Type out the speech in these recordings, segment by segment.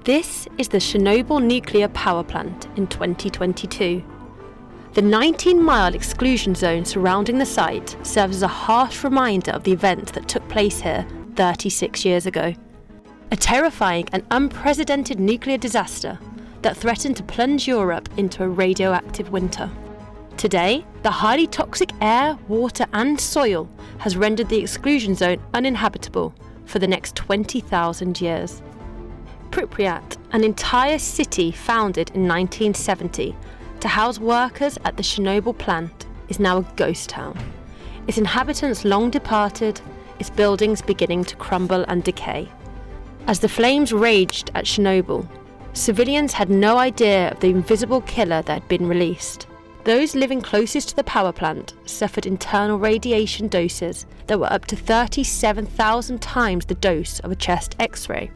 This is the Chernobyl Nuclear Power Plant in 2022. The 19-mile exclusion zone surrounding the site serves as a harsh reminder of the events that took place here 36 years ago. A terrifying and unprecedented nuclear disaster that threatened to plunge Europe into a radioactive winter. Today, the highly toxic air, water and soil has rendered the exclusion zone uninhabitable for the next 20,000 years. Pripyat, an entire city founded in 1970 to house workers at the Chernobyl plant, is now a ghost town. Its inhabitants long departed, its buildings beginning to crumble and decay. As the flames raged at Chernobyl, civilians had no idea of the invisible killer that had been released. Those living closest to the power plant suffered internal radiation doses that were up to 37,000 times the dose of a chest X-ray.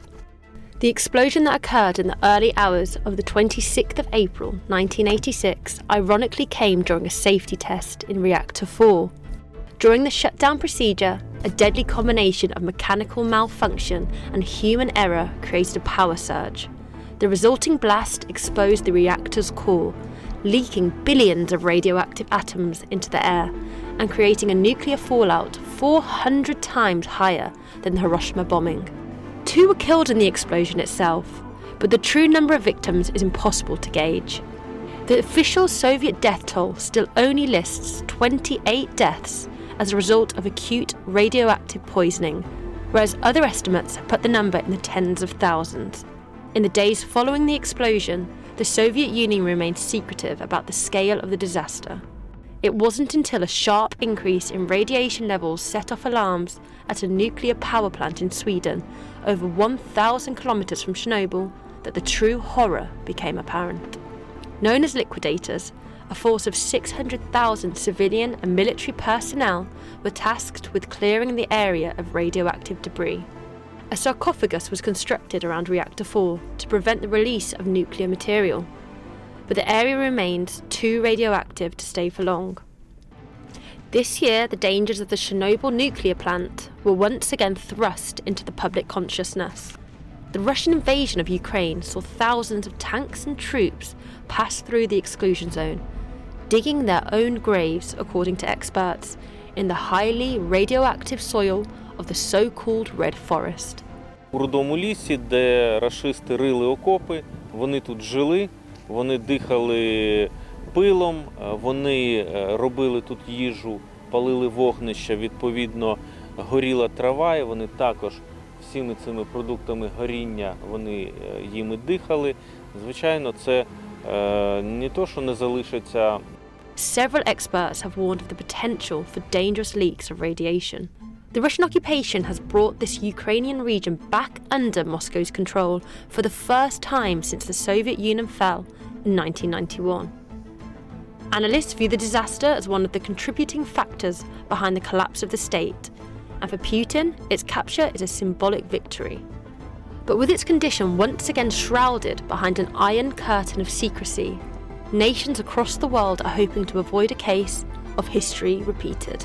The explosion that occurred in the early hours of the 26th of April 1986 ironically came during a safety test in Reactor 4. During the shutdown procedure, a deadly combination of mechanical malfunction and human error created a power surge. The resulting blast exposed the reactor's core, leaking billions of radioactive atoms into the air and creating a nuclear fallout 400 times higher than the Hiroshima bombing. 2 were killed in the explosion itself, but the true number of victims is impossible to gauge. The official Soviet death toll still only lists 28 deaths as a result of acute radioactive poisoning, whereas other estimates have put the number in the tens of thousands. In the days following the explosion, the Soviet Union remained secretive about the scale of the disaster. It wasn't until a sharp increase in radiation levels set off alarms at a nuclear power plant in Sweden, over 1,000 kilometres from Chernobyl, that the true horror became apparent. Known as liquidators, a force of 600,000 civilian and military personnel were tasked with clearing the area of radioactive debris. A sarcophagus was constructed around Reactor 4 to prevent the release of nuclear material, but the area remained too radioactive to stay for long. This year, the dangers of the Chernobyl nuclear plant were once again thrust into the public consciousness. The Russian invasion of Ukraine saw thousands of tanks and troops pass through the exclusion zone, digging their own graves, according to experts, in the highly radioactive soil of the so-called Red Forest. У рудому лісі, де рашисти рили окопи, вони тут жили, вони дихали пилом, вони робили тут їжу, палили вогнища, відповідно горіла трава, і вони також всіми цими продуктами горіння, вони їми дихали. Звичайно, це не то, що не залишиться. Several experts have warned of the potential for dangerous leaks of radiation. The Russian occupation has brought this Ukrainian region back under Moscow's control for the first time since the Soviet Union fell in 1991. Analysts view the disaster as one of the contributing factors behind the collapse of the state, and for Putin, its capture is a symbolic victory. But with its condition once again shrouded behind an iron curtain of secrecy, nations across the world are hoping to avoid a case of history repeated.